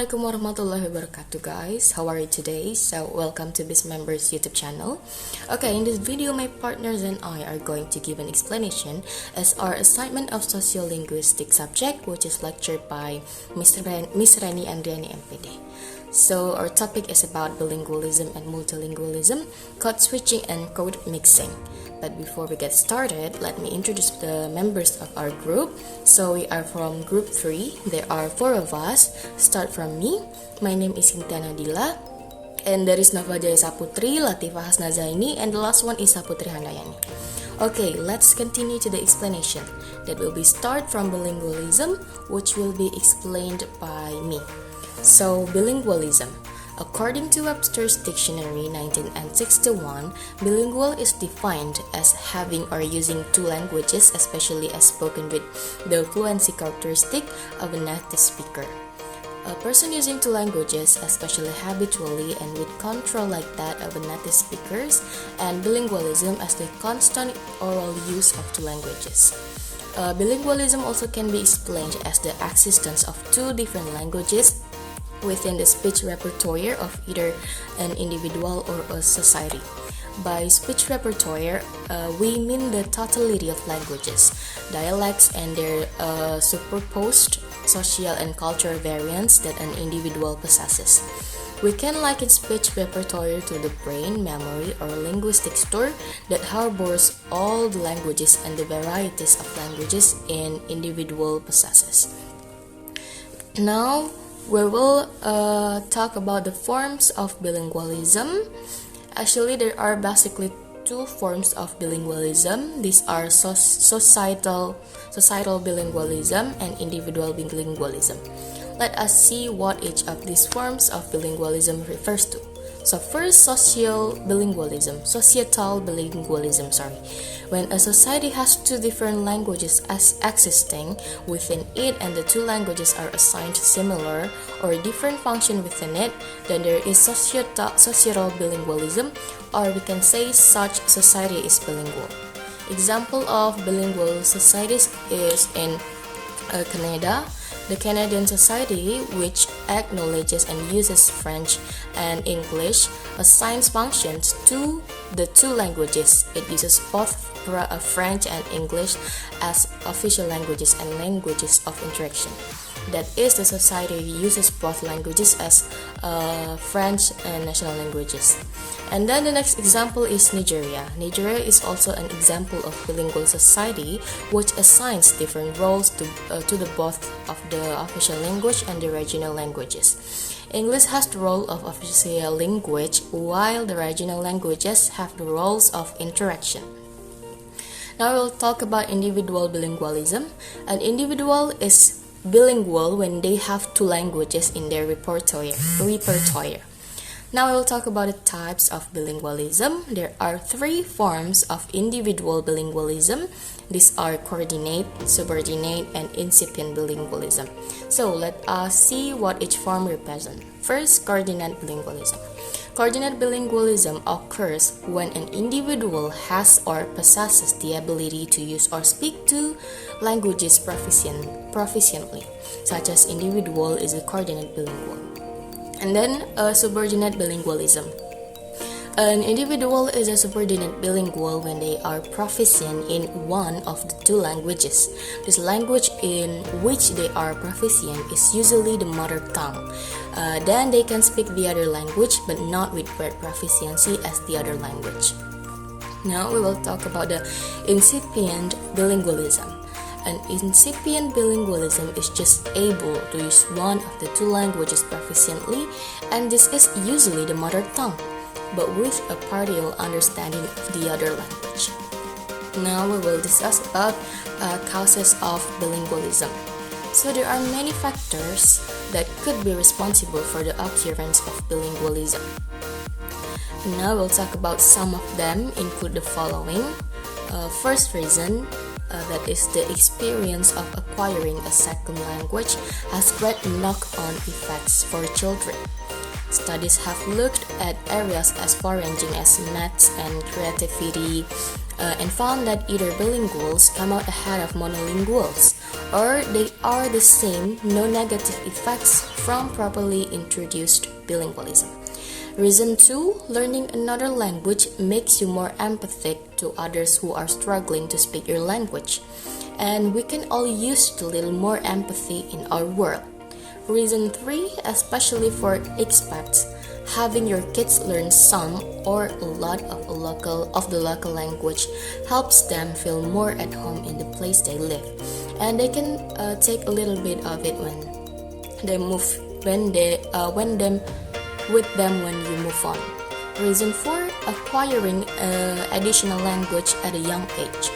Assalamualaikum warahmatullahi wabarakatuh, guys. How are you today? So welcome to Biz Members YouTube channel. Okay, in this video my partners and I are going to give an explanation as our assignment of sociolinguistics subject, which is lectured by Miss Rani Andriani MPD. So our topic is about bilingualism and multilingualism, code switching and code mixing. But before we get started, let me introduce the members of our group. So we are from group 3. There are 4 of us. Start from me. My name is Sintya Nadila. And there is Jaya, Saputri, Latifah, hasnah, zaini, and the last one is Saputri Handayani. Okay, let's continue to the explanation. That will be start from bilingualism, which will be explained by me. So, bilingualism. According to Webster's Dictionary 1961, bilingual is defined as having or using 2 languages, especially as spoken with the fluency characteristic of a native speaker. A person using 2 languages, especially habitually and with control like that of a native speakers, and bilingualism as the constant oral use of 2 languages. Bilingualism also can be explained as the existence of 2 different languages within the speech repertoire of either an individual or a society. By speech repertoire, we mean the totality of languages, dialects, and their superposed social and cultural variants that an individual possesses. We can liken speech repertoire to the brain, memory, or linguistic store that harbors all the languages and the varieties of languages an individual possesses. Now, we will talk about the forms of bilingualism. Actually, there are basically 2 forms of bilingualism. These are societal bilingualism and individual bilingualism. Let us see what each of these forms of bilingualism refers to. So first, societal bilingualism. When a society has 2 different languages as existing within it and the 2 languages are assigned similar or different function within it, then there is societal bilingualism, or we can say such society is bilingual. Example of bilingual societies is in Canada. The Canadian society, which acknowledges and uses French and English, assigns functions to the 2 languages. It uses both French and English as official languages and languages of interaction. That is, the society uses both languages as French and national languages. And then the next example is Nigeria. Nigeria is also an example of bilingual society, which assigns different roles to the both of the official language and the regional languages. English has the role of official language, while the regional languages have the roles of interaction. Now we'll talk about individual bilingualism. An individual is bilingual when they have 2 languages in their repertoire. Now I will talk about the types of bilingualism. There are 3 forms of individual bilingualism. These are coordinate, subordinate, and incipient bilingualism. So let us see what each form represents. First, coordinate bilingualism. Coordinate bilingualism occurs when an individual has or possesses the ability to use or speak 2 languages proficiently, such as individual is a coordinate bilingual. And then subordinate bilingualism. An individual is a subordinate bilingual when they are proficient in one of the 2 languages. This language in which they are proficient is usually the mother tongue. Then they can speak the other language but not with great proficiency as the other language. Now we will talk about the incipient bilingualism. An incipient bilingualism is just able to use one of the 2 languages proficiently, and this is usually the mother tongue, but with a partial understanding of the other language. Now we will discuss about causes of bilingualism. So there are many factors that could be responsible for the occurrence of bilingualism. Now we'll talk about some of them, include the following. First reason, that is the experience of acquiring a second language has great knock-on effects for children. Studies have looked at areas as far-ranging as maths and creativity and found that either bilinguals come out ahead of monolinguals, or they are the same, no negative effects from properly introduced bilingualism. Reason 2, learning another language makes you more empathetic to others who are struggling to speak your language. And we can all use a little more empathy in our world. Reason 3, especially for expats, having your kids learn some or a lot of the local language helps them feel more at home in the place they live, and they can take a little bit of it when you move on. Reason 4, acquiring additional language at a young age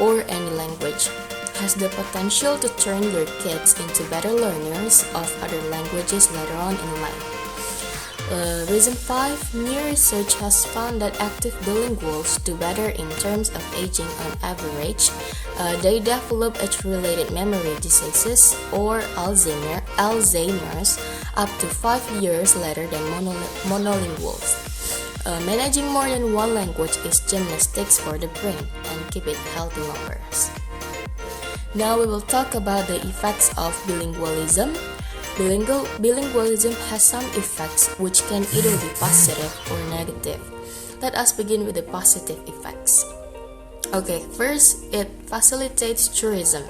or any language has the potential to turn your kids into better learners of other languages later on in life. Reason 5, new research has found that active bilinguals do better in terms of aging on average. They develop age-related memory diseases or Alzheimer's up to 5 years later than monolinguals. Managing more than one language is gymnastics for the brain and keep it healthy longer. Now we will talk about the effects of bilingualism. Bilingualism has some effects which can either be positive or negative. Let us begin with the positive effects. Okay, first, it facilitates tourism.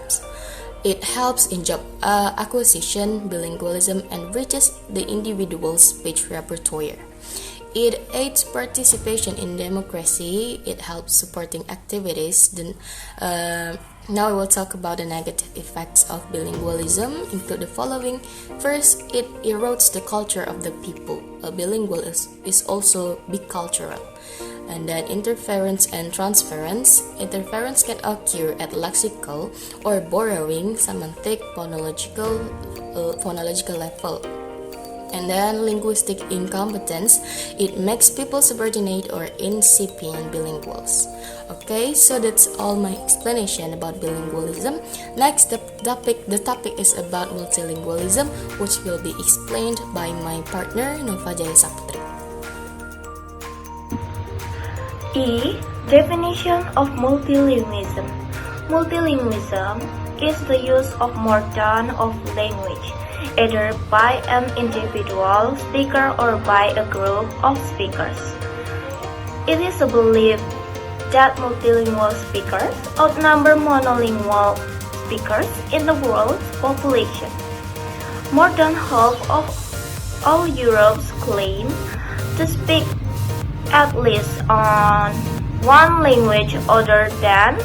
It helps in job acquisition. Bilingualism enriches the individual's speech repertoire. It aids participation in democracy. It helps supporting activities. Now we will talk about the negative effects of bilingualism, include the following. First, it erodes the culture of the people. A bilingual is also bicultural. And then interference and transference. Interference can occur at lexical or borrowing, semantic, phonological level. And then linguistic incompetence. It makes people subordinate or incipient bilinguals. Okay, so that's all my explanation about bilingualism. Next, the topic is about multilingualism, which will be explained by my partner Jaya Saputri. E. Definition of multilingualism. Multilingualism is the use of more than one language, either by an individual speaker or by a group of speakers. It is a belief that multilingual speakers outnumber monolingual speakers in the world's population. More than half of all Europe's claim to speak at least on one language other than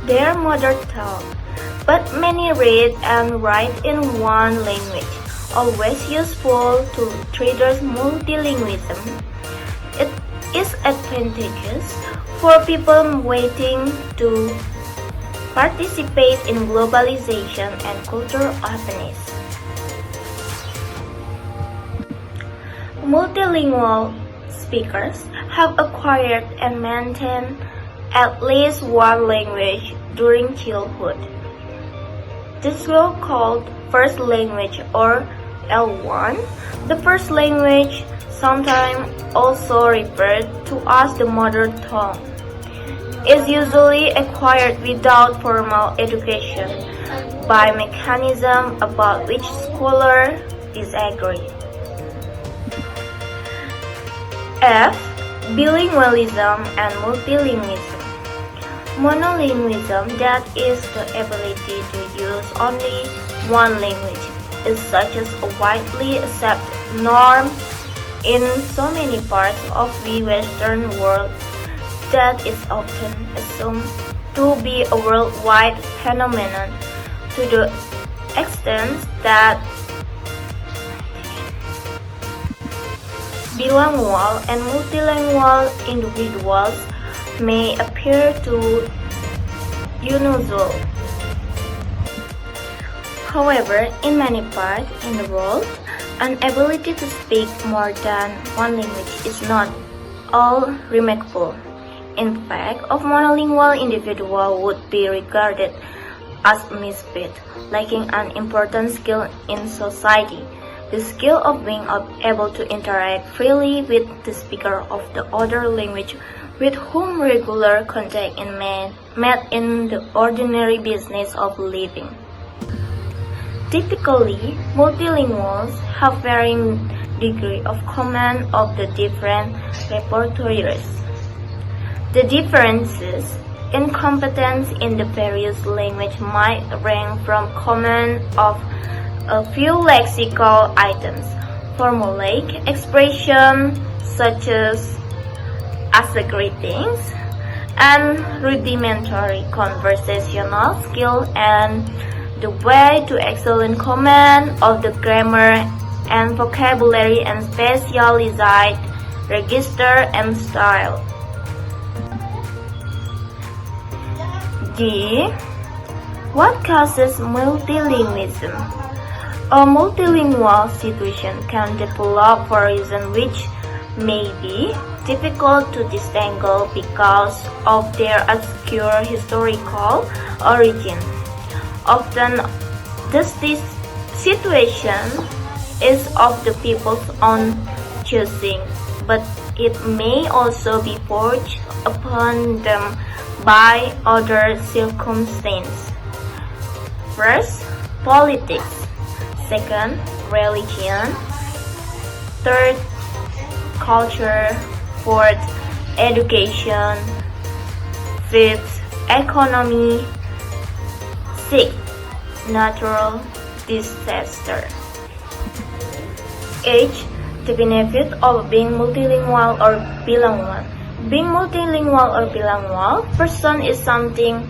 their mother tongue, but many read and write in one language, always useful to traders. Multilingualism it is advantageous for people waiting to participate in globalization and cultural openness. Multilingual speakers have acquired and maintained at least one language during childhood. This is called first language or L1. The first language, sometimes also referred to as the mother tongue, is usually acquired without formal education by mechanism about which scholars disagree. F. Bilingualism and multilingualism. Monolingualism, that is the ability to use only one language, is such as a widely accepted norm in so many parts of the Western world that is often assumed to be a worldwide phenomenon, to the extent that bilingual and multilingual individuals may appear to unusual. However, in many parts in the world, an ability to speak more than one language is not all remarkable. In fact, a monolingual individual would be regarded as a misfit, lacking an important skill in society. The skill of being able to interact freely with the speaker of the other language with whom regular contact is made in the ordinary business of living. Typically, multilinguals have varying degree of command of the different repertoires. The differences in competence in the various languages might range from command of a few lexical items, formulaic expression such as a greetings, and rudimentary conversational skill and the way to excellent command of the grammar and vocabulary and specialized register and style. D. What causes multilingualism? A multilingual situation can develop for reasons which may be difficult to distinguish because of their obscure historical origin. Often, this situation is of the people's own choosing, but it may also be forced upon them by other circumstances. First, politics. Second, religion. Third, culture. Fourth, education. Fifth, economy. Sixth, natural disaster. H. The benefit of being multilingual or bilingual. Being multilingual or bilingual person is something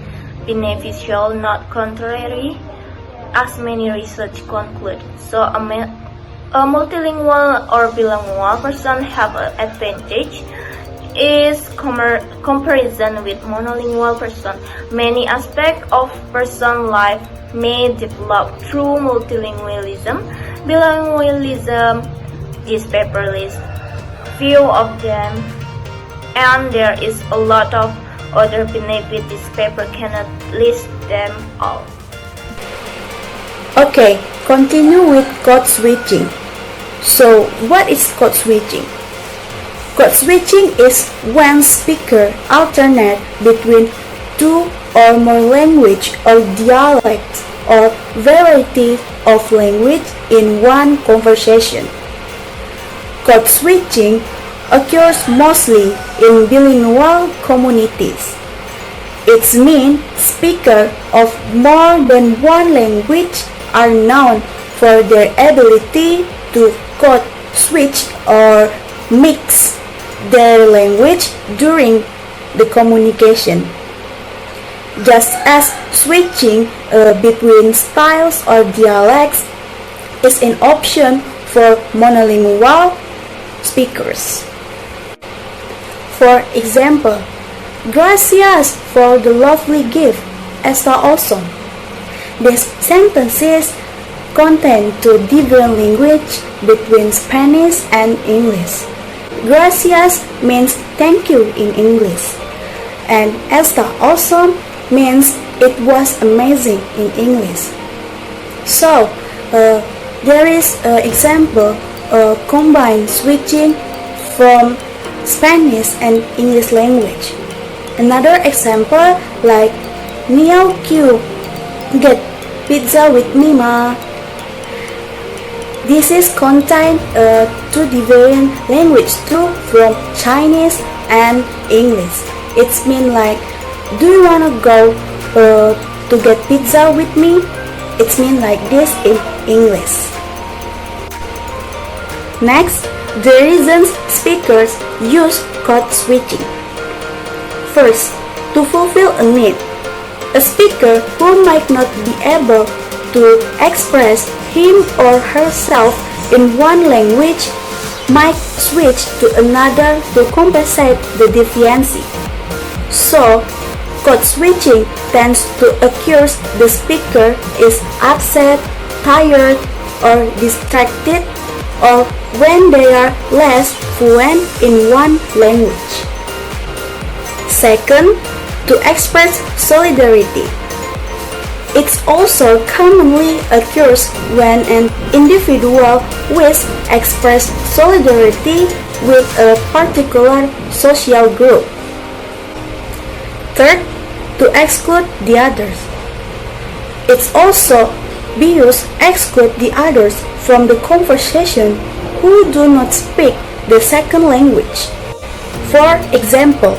beneficial, not contrary, as many research conclude. So a multilingual or bilingual person have an advantage is comparison with monolingual person. Many aspects of person life may develop through multilingualism. Bilingualism is paper list, few of them, and there is a lot of other benefits. This paper cannot list them all. Okay, continue with code switching. So, what is code switching? Code switching is when speakers alternate between two or more language or dialects or variety of language in one conversation. Code switching occurs mostly in bilingual communities. It means speakers of more than one language are known for their ability to code switch or mix their language during the communication. Just as switching between styles or dialects is an option for monolingual speakers. For example, gracias for the lovely gift, está awesome. These sentences contain two different languages between Spanish and English. Gracias means thank you in English, and está awesome means it was amazing in English. So, there is an example combined switching from Spanish and English language. Another example like Niao Q, get pizza with me ma. This is contained two different language too from Chinese and English. It's mean like, do you wanna go to get pizza with me? It's mean like this in English. Next, the reasons speakers use code switching. First, to fulfill a need. A speaker who might not be able to express him or herself in one language might switch to another to compensate the deficiency. So, code switching tends to occur the speaker is upset, tired, or distracted, or when they are less fluent in one language. Second, to express solidarity. It also commonly occurs when an individual wishes to express solidarity with a particular social group. Third, to exclude the others. It also Bios exclude the others from the conversation who do not speak the second language. For example,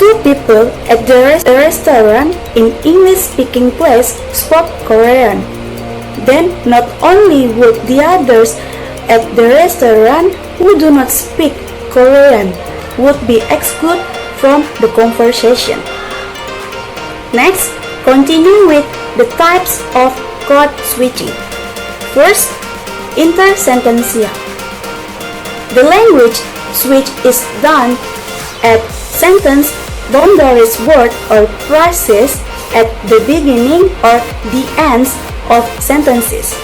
two people at the restaurant in English-speaking place spoke Korean. Then not only would the others at the restaurant who do not speak Korean would be excluded from the conversation. Next, continue with the types of code switching. First, intersententia. The language switch is done at sentence boundaries word or phrases at the beginning or the ends of sentences.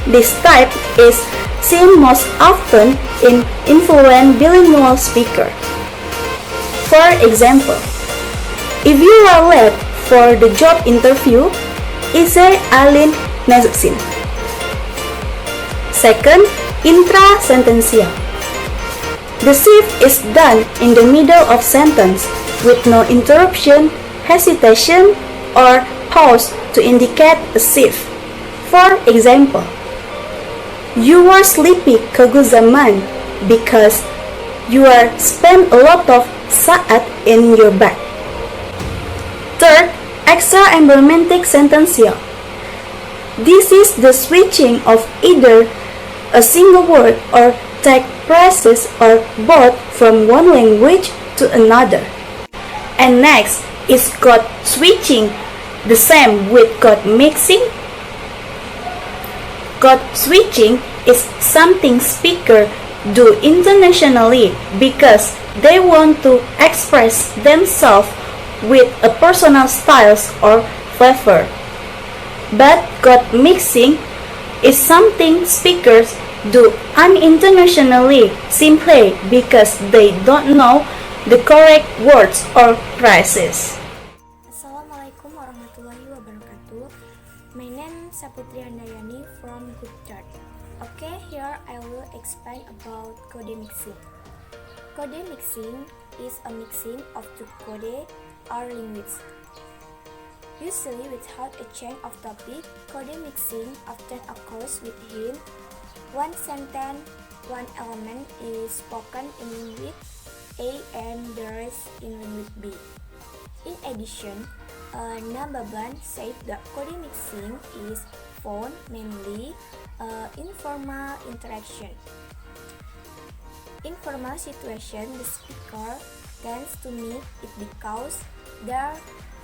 This type is seen most often in influent bilingual speakers. For example, if you are late for the job interview, ise alin nesin. Second, intrasententia. The shift is done in the middle of sentence with no interruption, hesitation, or pause to indicate a shift. For example, you are sleepy keguzaman because you are spend a lot of saat in your bed. Third, extra-emblematic sententia. This is the switching of either a single word or tag phrases or both from one language to another. And next is code switching, the same with code mixing. Code switching is something speakers do intentionally because they want to express themselves with a personal style or flavor. But code mixing is something speakers do unintentionally simply because they don't know the correct words or phrases. Assalamualaikum warahmatullahi wabarakatuh. My name is Saputri Handayani from Group Chart. Okay, here I will explain about code mixing. Code mixing is a mixing of two code or languages. Usually without a change of topic, code mixing often occurs within one sentence. One element is spoken in language A and the rest in language B. In addition, Nababan said that code mixing is found mainly informal interaction. In formal situation, the speaker tends to make it because there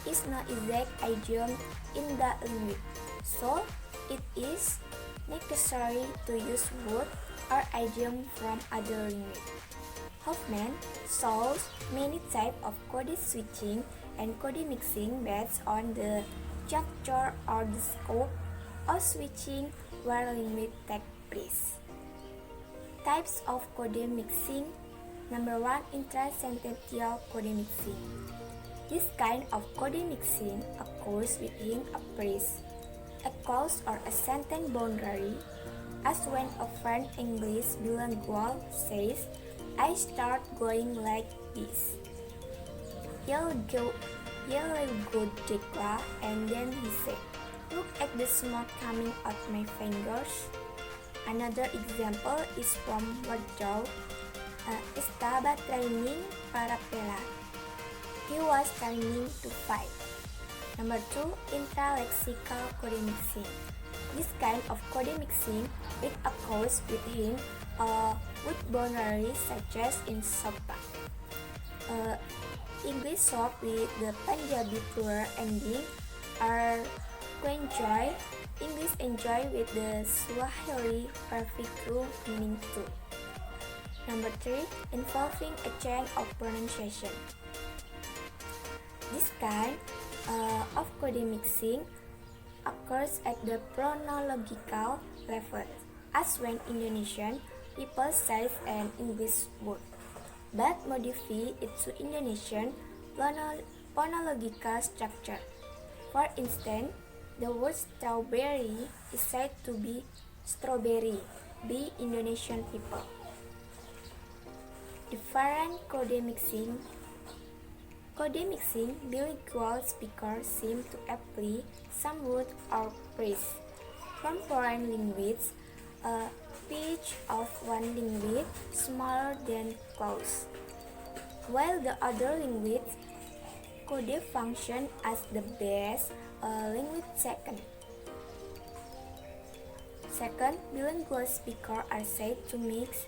is no exact idiom in the language, so it is necessary to use word or idiom from other language. Hoffman shows many types of code switching and code mixing based on the structure or the scope of switching where language takes place. Types of code mixing. Number 1, intrasentential code mixing. This kind of code mixing occurs within a phrase, a clause, or a sentence boundary, as when a friend English bilingual says, I start going like this. You'll go Dekla, and then he said, look at the smoke coming out my fingers. Another example is from Wardrobe. Estaba training para pelear. He was training to fight. Number 2, intralexical code mixing. This kind of code mixing it occurs within with boundaries such as in sopa. English short with the Punjabi plural ending are enjoy. English enjoy with the Swahili perfect room meaning to. Number 3, involving a change of pronunciation. This kind of code mixing occurs at the phonological level, as when Indonesian people say an English word, but modify it to Indonesian phonological structure. For instance, the word strawberry is said to be strawberry by Indonesian people. Different code code mixing, bilingual speakers seem to apply some root or phrase from foreign language, a pitch of one language smaller than close, while the other language code function as the base language second. Second, bilingual speakers are said to mix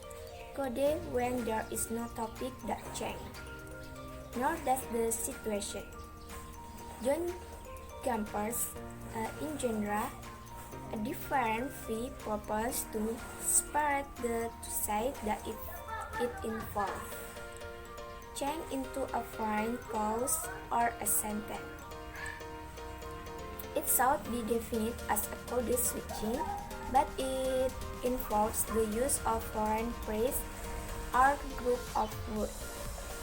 code when there is no topic that change, nor does the situation. John Campers, in general, a different fee proposed to separate the two sides that it involves change into a foreign clause or a sentence. It should be defined as a code switching, but it involves the use of foreign phrase or group of words.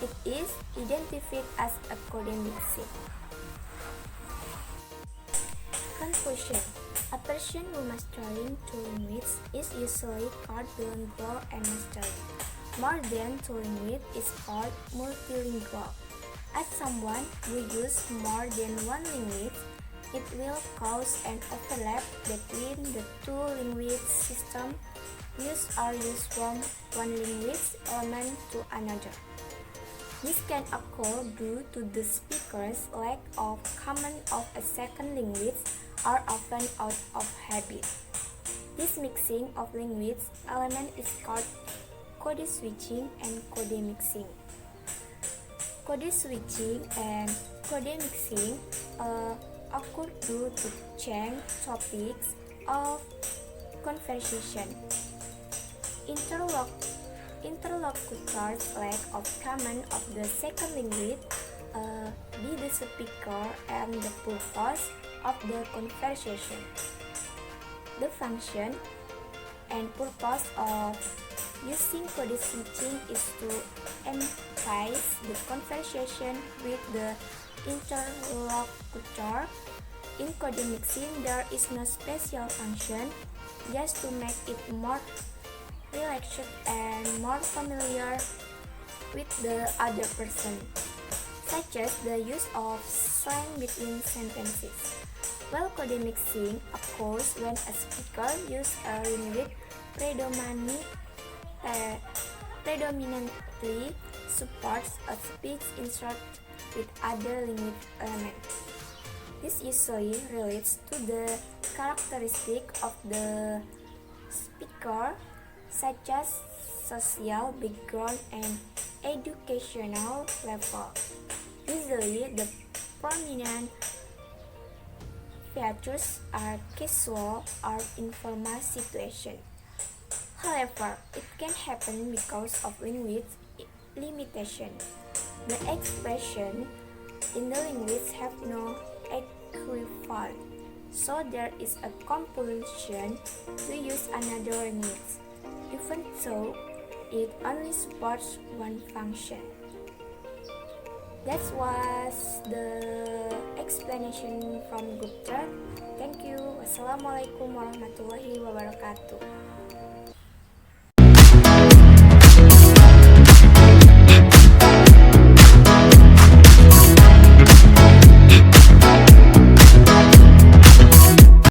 It is identified as a code mixing. Conclusion. A person who mastering two languages is usually called bilingual and mastering more than two languages is called multilingual. As someone who uses more than one language, it will cause an overlap between the two language systems used from one language element to another. This can occur due to the speaker's lack of command of a second language or often out of habit. This mixing of language elements is called code switching and code mixing. Code switching and code mixing occur due to change topics of conversation. Interlocutors' lack of command of the second language be the speaker and the purpose of the conversation. The function and purpose of using code switching is to emphasize the conversation with the interlocutor. In code mixing, there is no special function, just to make it more relaxed and more familiar with the other person, such as the use of slang between sentences. While code mixing occurs when a speaker uses a language predominantly supports a speech insert with other language elements. This usually relates to the characteristic of the speaker, such as social background and educational level. Usually, the prominent features are casual or informal situations. However, it can happen because of language limitation. The expression in the language have no equivalent, so there is a compulsion to use another language, even though it only supports one function. That was the explanation from Group Chat. Thank you. Wassalamualaikum warahmatullahi wabarakatuh.